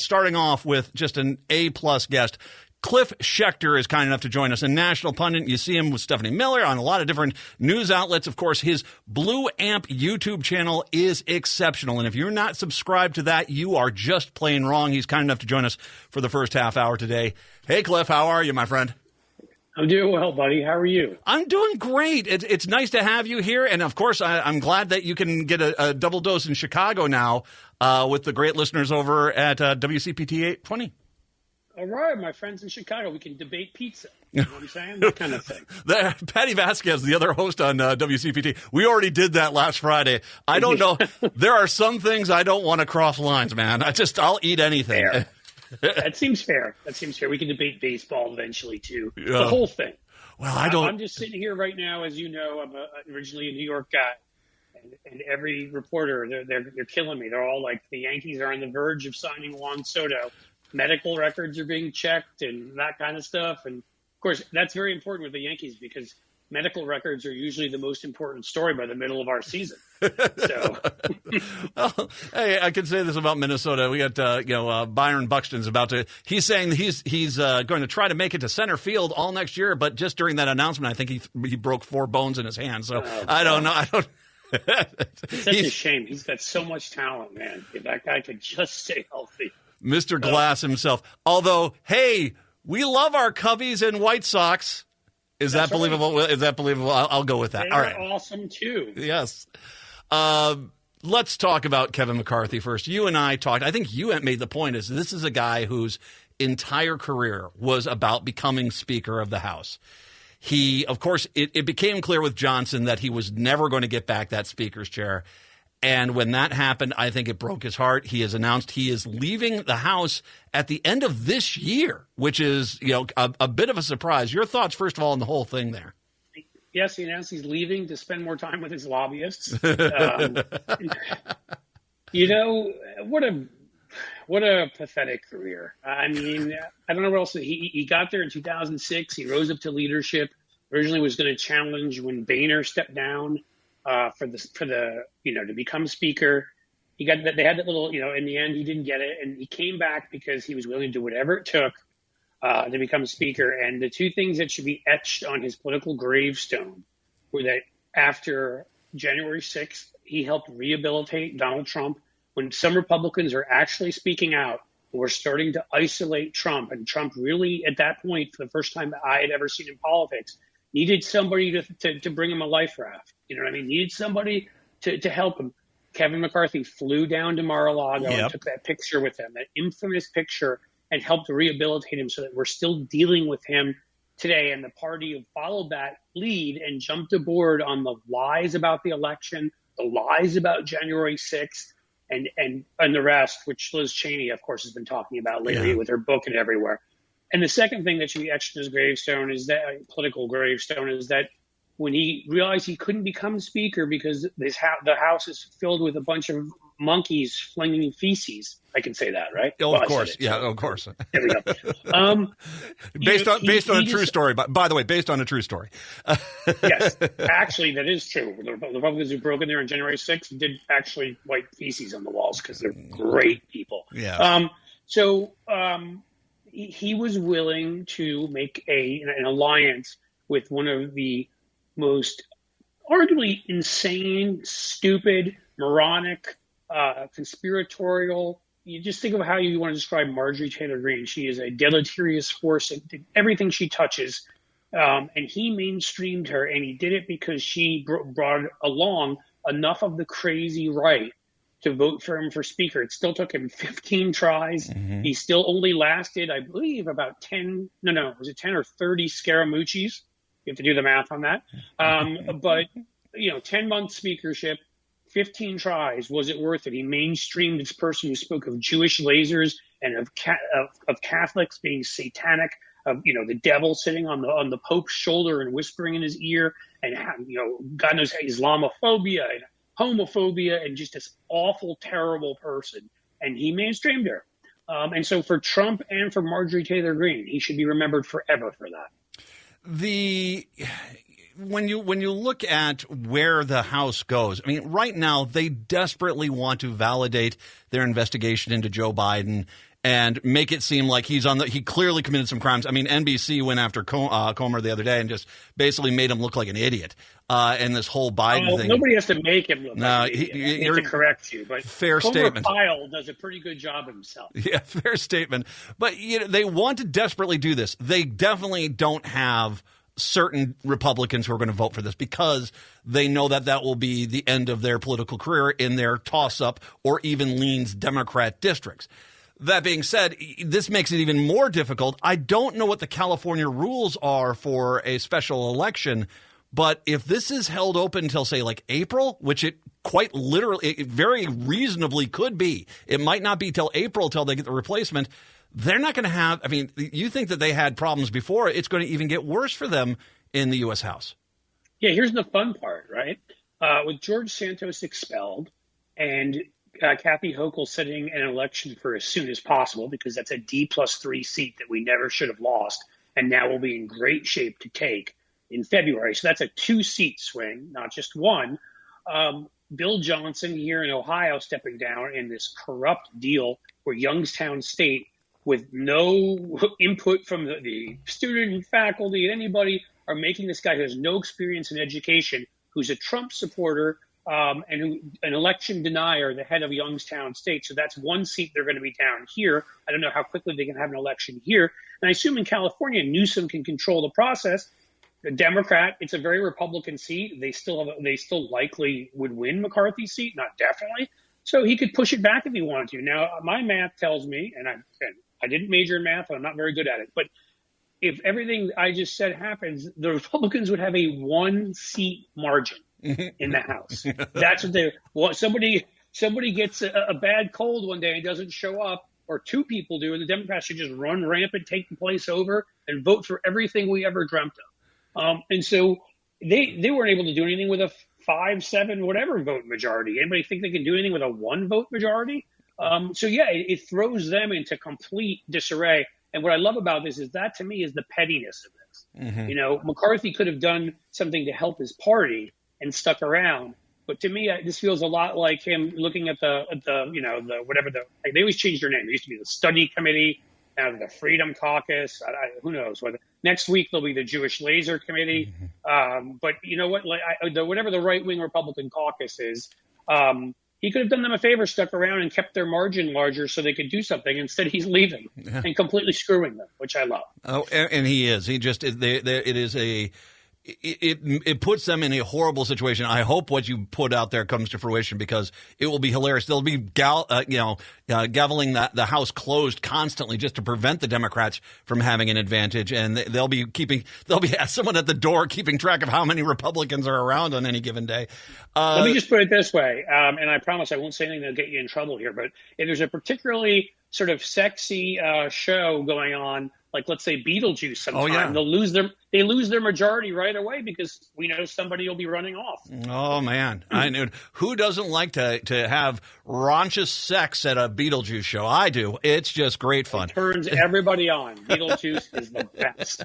starting off with just an A-plus guest. Cliff Schecter is kind enough to join us, a national pundit. You see him with Stephanie Miller on a lot of different news outlets. Of course, his Blue Amp YouTube channel is exceptional. And if you're not subscribed to that, you are just plain wrong. He's kind enough to join us for the first half hour today. Hey, Cliff, how are you, my friend? I'm doing well, buddy. How are you? I'm doing great. It's nice to have you here. And, of course, I'm glad that you can get a double dose in Chicago now with the great listeners over at WCPT 820. All right, my friends in Chicago, we can debate pizza. You know what I'm saying? That kind of thing. Patty Vasquez, the other host on WCPT, we already did that last Friday. I don't know. There are some things I don't want to cross lines, man. I'll eat anything. Fair. That seems fair. We can debate baseball eventually, too. The whole thing. Well, I'm just sitting here right now, as you know, I'm originally a New York guy. And every reporter, they're killing me. They're all like, the Yankees are on the verge of signing Juan Soto. Medical records are being checked and that kind of stuff. And, of course, that's very important with the Yankees because medical records are usually the most important story by the middle of our season. So, well, hey, I could say this about Minnesota. We got, Byron Buxton's about to – he's saying he's going to try to make it to center field all next year, but just during that announcement, I think he broke 4 bones in his hand. So, I don't know. It's such a shame. He's got so much talent, man. If that guy could just stay healthy. Mr. Glass himself. Although, hey, we love our Cubbies and White Sox. Is that believable? Right. Is that believable? I'll go with that. They're all right. Awesome, too. Yes. Let's talk about Kevin McCarthy first. You and I talked. I think you made the point is this is a guy whose entire career was about becoming Speaker of the House. He, of course, it became clear with Johnson that he was never going to get back that Speaker's chair. And when that happened, I think it broke his heart. He has announced he is leaving the House at the end of this year, which is, a bit of a surprise. Your thoughts, first of all, on the whole thing there. Yes, he announced he's leaving to spend more time with his lobbyists. What a pathetic career. I mean, I don't know what else. He got there in 2006. He rose up to leadership. Originally was going to challenge when Boehner stepped down. To become Speaker. They had that little, in the end, he didn't get it. And he came back because he was willing to do whatever it took to become Speaker. And the two things that should be etched on his political gravestone were that after January 6th, he helped rehabilitate Donald Trump when some Republicans are actually speaking out. We're starting to isolate Trump. And Trump really, at that point, for the first time that I had ever seen in politics, needed somebody to bring him a life raft. You know what I mean? Needed somebody to help him. Kevin McCarthy flew down to Mar-a-Lago and took that picture with him, that infamous picture, and helped rehabilitate him so that we're still dealing with him today. And the party followed that lead and jumped aboard on the lies about the election, the lies about January 6th, and the rest, which Liz Cheney, of course, has been talking about lately with her book and everywhere. And the second thing that should be etched in his gravestone is that political gravestone is that when he realized he couldn't become Speaker because the House is filled with a bunch of monkeys flinging feces. I can say that, right? Oh, of course. Of course. There we go. Based on a true story. By the way, based on a true story. Yes, actually, that is true. The Republicans who broke in there on January 6th did actually wipe feces on the walls because they're great people. Yeah. He was willing to make an alliance with one of the most arguably insane, stupid, moronic, conspiratorial. You just think of how you want to describe Marjorie Taylor Greene. She is a deleterious force in everything she touches. And he mainstreamed her, and he did it because she brought along enough of the crazy right to vote for him for Speaker. It still took him 15 tries. Mm-hmm. He still only lasted, I believe, about 10 or 30 Scaramucci's? You have to do the math on that. But 10-month speakership, 15 tries. Was it worth it? He mainstreamed this person who spoke of Jewish lasers and of Catholics being satanic, of the devil sitting on the Pope's shoulder and whispering in his ear, and God knows Islamophobia and homophobia, and just this awful, terrible person. And he mainstreamed her. And so for Trump and for Marjorie Taylor Greene, he should be remembered forever for that. When you look at where the House goes, I mean, right now they desperately want to validate their investigation into Joe Biden and make it seem like he clearly committed some crimes. I mean, NBC went after Comer the other day and just basically made him look like an idiot. And this whole Biden thing. Nobody has to make him look like an idiot. I hate to correct you, but fair Comer statement. Pyle does a pretty good job himself. Yeah, fair statement. But they want to desperately do this. They definitely don't have certain Republicans who are going to vote for this because they know that will be the end of their political career in their toss-up or even leans Democrat districts. That being said, this makes it even more difficult. I don't know what the California rules are for a special election, but if this is held open until, say, like April, which it quite literally, it very reasonably could be, it might not be till April till they get the replacement. They're not going to have – I mean, you think that they had problems before. It's going to even get worse for them in the U.S. House. Yeah, here's the fun part, right? With George Santos expelled and Kathy Hochul setting an election for as soon as possible because that's a D+3 seat that we never should have lost and now will be in great shape to take in February. So that's a 2-seat swing, not just one. Bill Johnson here in Ohio stepping down in this corrupt deal where Youngstown State – with no input from the student and faculty and anybody, are making this guy who has no experience in education, who's a Trump supporter and who an election denier, the head of Youngstown State. So that's one seat they're going to be down here. I don't know how quickly they can have an election here. And I assume in California, Newsom can control the process. The Democrat, it's a very Republican seat. They still likely would win McCarthy's seat, not definitely. So he could push it back if he wanted to. Now, my math tells me, and I didn't major in math, and I'm not very good at it, but if everything I just said happens, the Republicans would have a 1-seat margin in the House. That's what they want. Somebody gets a bad cold one day and doesn't show up, or 2 people do, and the Democrats should just run rampant, take the place over, and vote for everything we ever dreamt of. And so they weren't able to do anything with a 5, 7, whatever vote majority. Anybody think they can do anything with a 1-vote majority? So yeah, it throws them into complete disarray. And what I love about this is that, to me, is the pettiness of this. Mm-hmm. McCarthy could have done something to help his party and stuck around. But to me, this feels a lot like him looking at the they always change their name. It used to be the Study Committee, now the Freedom Caucus. Who knows? Next week there'll be the Jewish Laser Committee. Mm-hmm. But you know what? Whatever the right wing Republican caucus is. He could have done them a favor, stuck around and kept their margin larger so they could do something. Instead, he's leaving and completely screwing them, which I love. Oh, and he is. He just it puts them in a horrible situation. I hope what you put out there comes to fruition because it will be hilarious. They'll be gaveling the House closed constantly just to prevent the Democrats from having an advantage, and there'll be someone at the door keeping track of how many Republicans are around on any given day. Let me just put it this way, and I promise I won't say anything that'll get you in trouble here. But if there's a particularly sort of sexy show going on, like let's say Beetlejuice sometime, they lose their majority right away because we know somebody will be running off. Oh man, I knew. Who doesn't like to have raunchous sex at a Beetlejuice show? I do. It's just great fun. It turns everybody on. Beetlejuice is the best.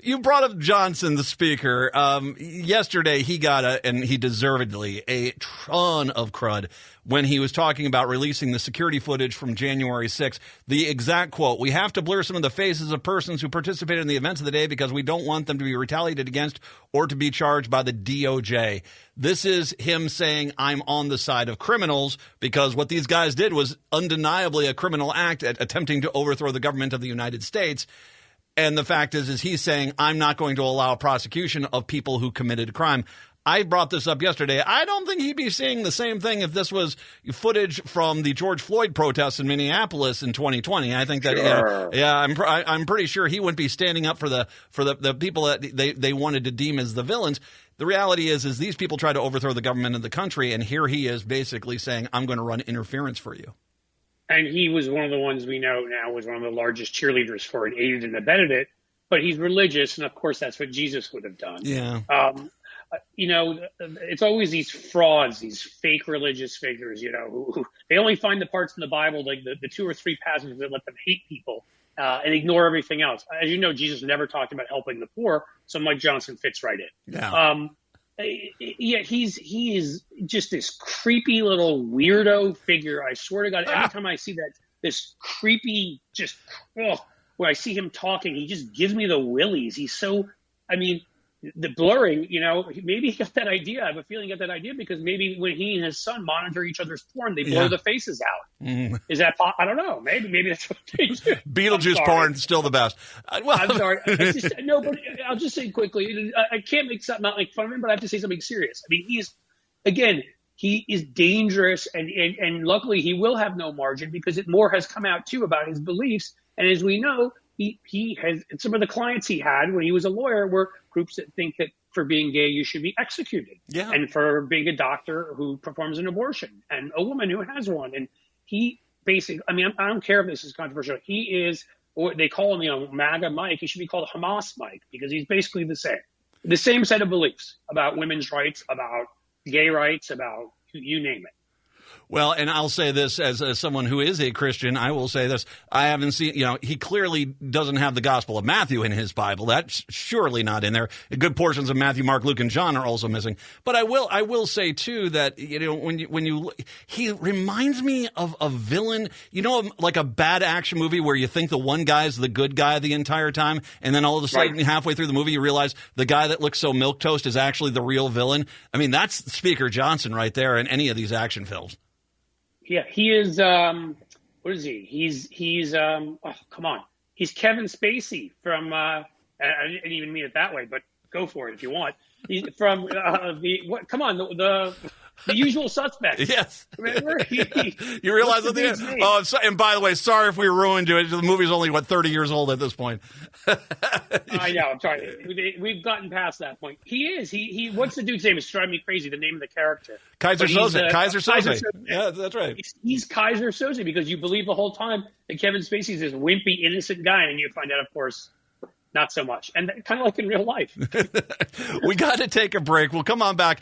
You brought up Johnson, the speaker. Yesterday, he got and he deservedly a ton of crud when he was talking about releasing the security footage from January 6th. The exact quote: "We have to blur some of the faces of persons who participated in the events of the day because we don't want them to be retaliated against or to be charged by the DOJ." This is him saying, I'm on the side of criminals because what these guys did was undeniably a criminal act at attempting to overthrow the government of the United States. And the fact is he's saying, I'm not going to allow prosecution of people who committed a crime. I brought this up yesterday. I don't think he'd be saying the same thing if this was footage from the George Floyd protests in Minneapolis in 2020. I think that, sure. I'm pretty sure he wouldn't be standing up for the people that they wanted to deem as the villains. The reality is these people try to overthrow the government of the country, and here he is basically saying, I'm going to run interference for you. And he was one of the ones we know now was one of the largest cheerleaders for it, aided and abetted it. But he's religious, and of course that's what Jesus would have done. Yeah. It's always these frauds, these fake religious figures, who they only find the parts in the Bible, like the 2 or 3 passages that let them hate people and ignore everything else. As you know, Jesus never talked about helping the poor, so Mike Johnson fits right in. Yeah. He is just this creepy little weirdo figure. I swear to God, every time I see this creepy, just, when I see him talking, he just gives me the willies. He's so, I mean, the blurring, maybe he got that idea. I have a feeling he got that idea because maybe when he and his son monitor each other's porn, they blur the faces out. Is that, I don't know. Maybe that's what they do. Beetlejuice porn, still the best. I'm sorry. No, but I'll just say quickly, I can't make something out like fun of him, but I have to say something serious. I mean, he is dangerous, and luckily he will have no margin because more has come out too about his beliefs. And as we know, he has some of the clients he had when he was a lawyer were groups that think that for being gay you should be executed, and for being a doctor who performs an abortion, and a woman who has one. And he basically, I mean, I don't care if this is controversial. He is, or they call him, MAGA Mike. He should be called Hamas Mike because he's basically the same set of beliefs about women's rights, about gay rights, about you name it. Well, and I'll say this as someone who is a Christian, I will say this. I haven't seen, he clearly doesn't have the Gospel of Matthew in his Bible. That's surely not in there. Good portions of Matthew, Mark, Luke, and John are also missing. But I will say too that, he reminds me of a villain, like a bad action movie where you think the one guy's the good guy the entire time. And then all of a sudden, halfway through the movie, you realize the guy that looks so milquetoast is actually the real villain. I mean, that's Speaker Johnson right there in any of these action films. Yeah, he is. What is he? He's. Oh, come on. He's Kevin Spacey from. I didn't even mean it that way, but go for it if you want. He's from Come on, the Usual Suspects. Yes. Remember? You realize at the end. Oh, and by the way, sorry if we ruined you. The movie's only 30 years old at this point. I know. I'm sorry. We've gotten past that point. He is. He. What's the dude's name? It's driving me crazy. The name of the character. Kaiser Soze. Kaiser Soze. Yeah, that's right. He's Kaiser Soze because you believe the whole time that Kevin Spacey's this wimpy, innocent guy, and you find out, of course, not so much. And kind of like in real life. We got to take a break. We'll come on back.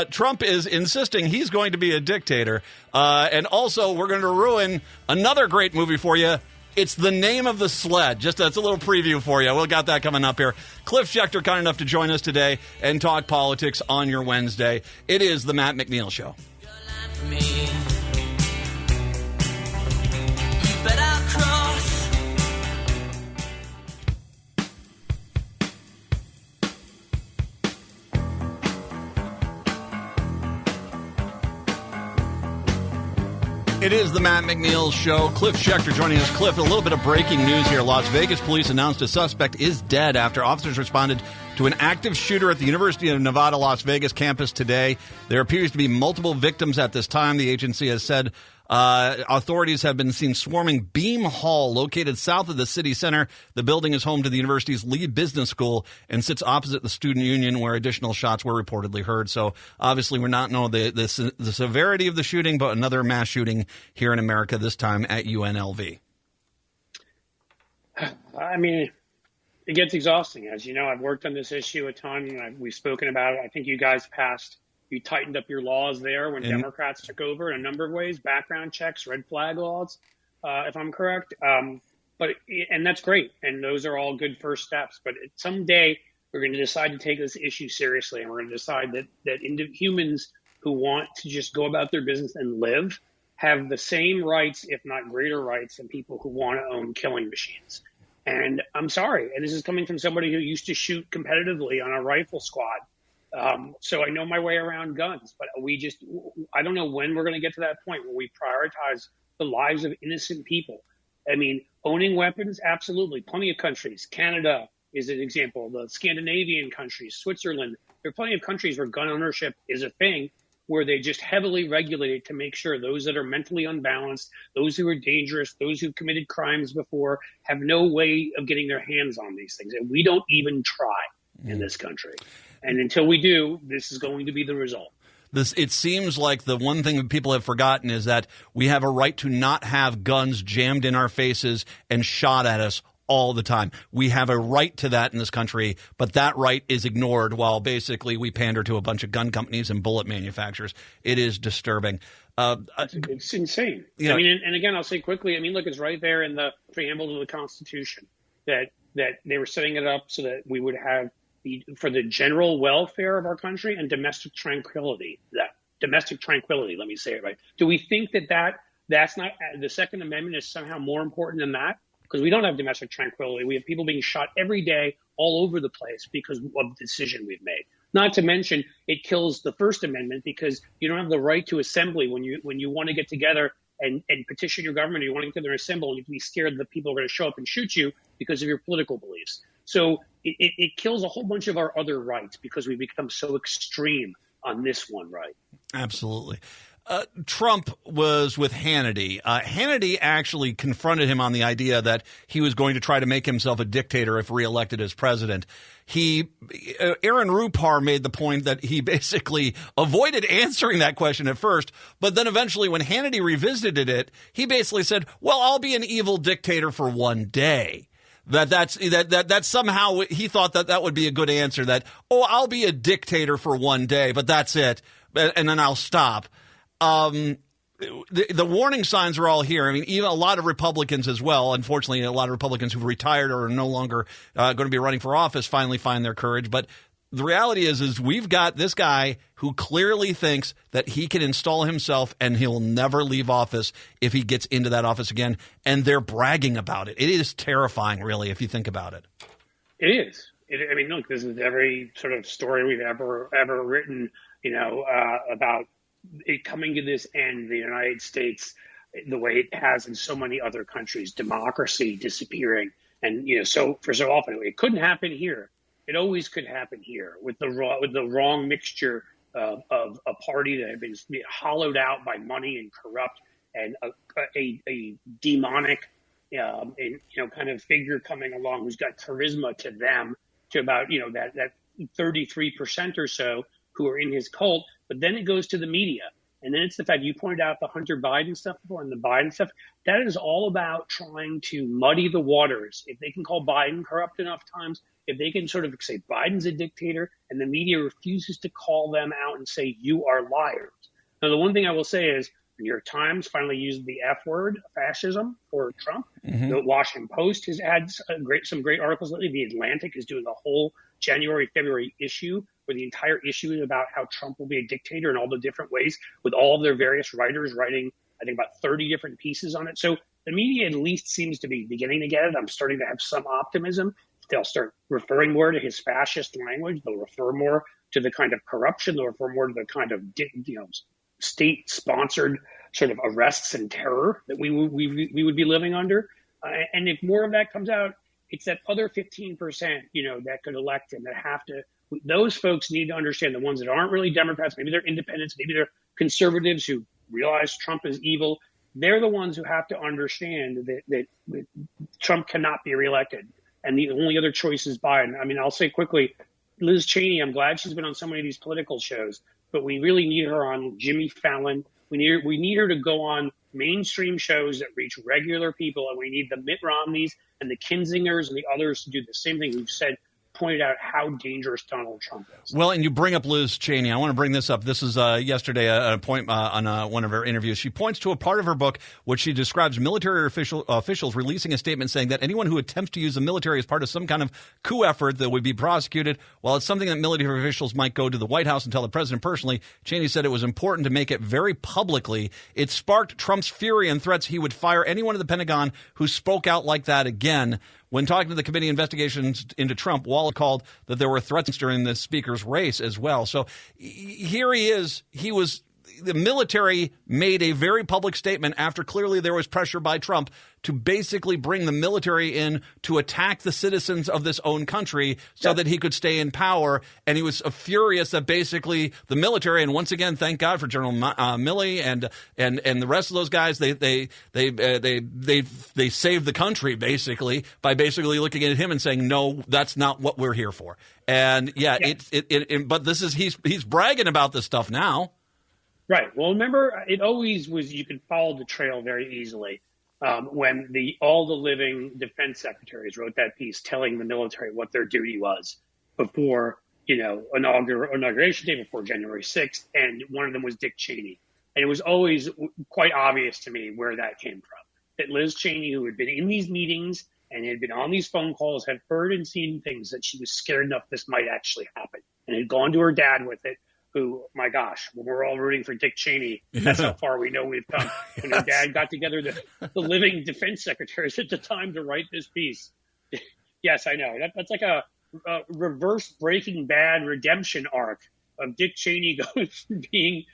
Trump is insisting he's going to be a dictator. And also, we're going to ruin another great movie for you. It's The Name of the Sled. That's a little preview for you. We'll got that coming up here. Cliff Schecter, kind enough to join us today and talk politics on your Wednesday. It is the Matt McNeil Show. It is the Matt McNeil Show. Cliff Schecter joining us. Cliff, a little bit of breaking news here. Las Vegas police announced a suspect is dead after officers responded to an active shooter at the University of Nevada, Las Vegas campus today. There appears to be multiple victims at this time. The agency has said authorities have been seen swarming Beam Hall, located south of the city center. The building is home to the university's lead business school and sits opposite the student union, where additional shots were reportedly heard. So obviously we're not knowing the severity of the shooting, but another mass shooting here in America, this time at UNLV. I mean, it gets exhausting. As you know, I've worked on this issue a ton, and we've spoken about it. I think you guys you tightened up your laws there when Democrats took over in a number of ways, background checks, red flag laws, if I'm correct. And that's great. And those are all good first steps. But someday we're going to decide to take this issue seriously. And we're going to decide that humans who want to just go about their business and live have the same rights, if not greater rights, than people who want to own killing machines. And I'm sorry. And this is coming from somebody who used to shoot competitively on a rifle squad. So I know my way around guns, but I don't know when we're going to get to that point where we prioritize the lives of innocent people. I mean, owning weapons, absolutely. Plenty of countries. Canada is an example. The Scandinavian countries, Switzerland. There are plenty of countries where gun ownership is a thing, where they just heavily regulate it to make sure those that are mentally unbalanced, those who are dangerous, those who've committed crimes before, have no way of getting their hands on these things. And we don't even try in this country. And until we do, this is going to be the result. It seems like the one thing that people have forgotten is that we have a right to not have guns jammed in our faces and shot at us all the time. We have a right to that in this country, but that right is ignored while basically we pander to a bunch of gun companies and bullet manufacturers. It is disturbing. It's insane. I mean, and again, I'll say quickly, I mean, look, it's right there in the preamble to the Constitution that they were setting it up so that we would have for the general welfare of our country and domestic tranquility. Let me say it right. Do we think that That's not the Second Amendment is somehow more important than that because we don't have domestic tranquility. We have people being shot every day all over the place because of the decision we've made. Not to mention, it kills the First Amendment because you don't have the right to assembly when you want to get together and petition your government, or you want to get together and assemble, and you can be scared that people are going to show up and shoot you because of your political beliefs. So it kills a whole bunch of our other rights because we become so extreme on this one right. Absolutely. Trump was with Hannity. Hannity actually confronted him on the idea that he was going to try to make himself a dictator if reelected as president. Aaron Rupar made the point that he basically avoided answering that question at first, but then eventually when Hannity revisited it, he basically said, well, I'll be an evil dictator for one day. That somehow he thought that would be a good answer, that, oh, I'll be a dictator for one day, but that's it, and then I'll stop. The warning signs are all here. I mean, even a lot of Republicans as well. Unfortunately, a lot of Republicans who've retired or are no longer going to be running for office finally find their courage. But the reality is we've got this guy who clearly thinks that he can install himself and he'll never leave office if he gets into that office again. And they're bragging about it. It is terrifying, really, if you think about it. It is. I mean, look, this is every sort of story we've ever written, about it coming to this end, the United States, the way it has in so many other countries, democracy disappearing. And, so for so often, it couldn't happen here. It always could happen here with the wrong mixture of a party that had been hollowed out by money and corrupt, and a demonic, kind of figure coming along who's got charisma to them, to about, that 33% or so who are in his cult. But then it goes to the media. And then it's the fact you pointed out the Hunter Biden stuff before and the Biden stuff. That is all about trying to muddy the waters. If they can call Biden corrupt enough times, if they can sort of say Biden's a dictator and the media refuses to call them out and say you are liars. Now, the one thing I will say is the New York Times finally used the F word, fascism, for Trump. Mm-hmm. The Washington Post has had some great articles lately. The Atlantic is doing a whole January, February issue where the entire issue is about how Trump will be a dictator in all the different ways, with all of their various writers writing, I think, about 30 different pieces on it. So the media at least seems to be beginning to get it. I'm starting to have some optimism. They'll start referring more to his fascist language. They'll refer more to the kind of corruption. They'll refer more to the kind of state-sponsored sort of arrests and terror that we would be living under. And if more of that comes out, it's that other 15%, that could elect him, that have to. Those folks need to understand, the ones that aren't really Democrats, maybe they're independents, maybe they're conservatives who realize Trump is evil. They're the ones who have to understand that Trump cannot be reelected. And the only other choice is Biden. I mean, I'll say quickly, Liz Cheney, I'm glad she's been on so many of these political shows, but we really need her on Jimmy Fallon. We need her to go on mainstream shows that reach regular people, and we need the Mitt Romneys and the Kinzingers and the others to do the same thing. We've pointed out how dangerous Donald Trump is. Well, and you bring up Liz Cheney. I want to bring this up. This is yesterday a point on one of her interviews. She points to a part of her book which she describes military officials releasing a statement saying that anyone who attempts to use the military as part of some kind of coup effort that would be prosecuted, while it's something that military officials might go to the White House and tell the president personally, Cheney said it was important to make it very publicly. It sparked Trump's fury and threats he would fire anyone at the Pentagon who spoke out like that again. When talking to the committee investigations into Trump, Wallace called that there were threats during the speaker's race as well. So here he is. The military made a very public statement after clearly there was pressure by Trump to basically bring the military in to attack the citizens of this own country so that he could stay in power. And he was furious that basically the military, and once again, thank God for General Milley and the rest of those guys, they saved the country basically by basically looking at him and saying, no, that's not what we're here for. And but this is he's bragging about this stuff now. Right. Well, remember, it always was, you could follow the trail very easily when all the living defense secretaries wrote that piece telling the military what their duty was before, inauguration day, before January 6th. And one of them was Dick Cheney. And it was always quite obvious to me where that came from, that Liz Cheney, who had been in these meetings and had been on these phone calls, had heard and seen things that she was scared enough this might actually happen, and had gone to her dad with it. who, my gosh, when we're all rooting for Dick Cheney, that's how far we know we've come. When his dad got together the living defense secretaries at the time to write this piece. Yes, I know. That's like a reverse Breaking Bad redemption arc of Dick Cheney going from being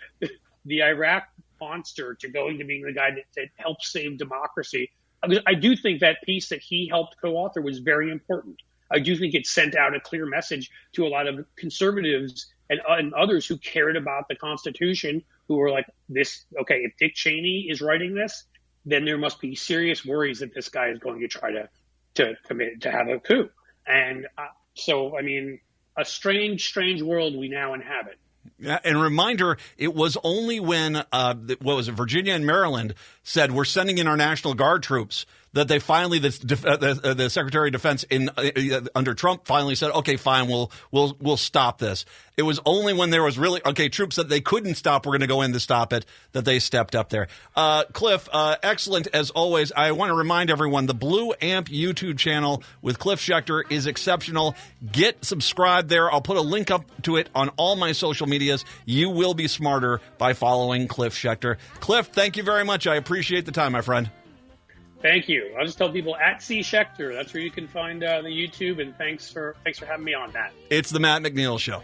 the Iraq monster to going to being the guy that helped save democracy. I do think that piece that he helped co-author was very important. I do think it sent out a clear message to a lot of conservatives and others who cared about the Constitution, who were like, this, okay, if Dick Cheney is writing this, then there must be serious worries that this guy is going to try to commit, to have a coup. And so, I mean, a strange world we now inhabit. Yeah, and reminder, it was only when, what was it, Virginia and Maryland said, we're sending in our National Guard troops, that they finally, the Secretary of Defense under Trump finally said, okay, fine, we'll stop this. It was only when there was really, okay, troops that they couldn't stop, we're going to go in to stop it, that they stepped up there. Cliff, excellent as always. I want to remind everyone, the Blue Amp YouTube channel with Cliff Schecter is exceptional. Get subscribed there. I'll put a link up to it on all my social medias. You will be smarter by following Cliff Schecter. Cliff, thank you very much. I appreciate the time, my friend. Thank you. I'll just tell people at C Schecter. That's where you can find the YouTube. And thanks for having me on, Matt. It's the Matt McNeil Show.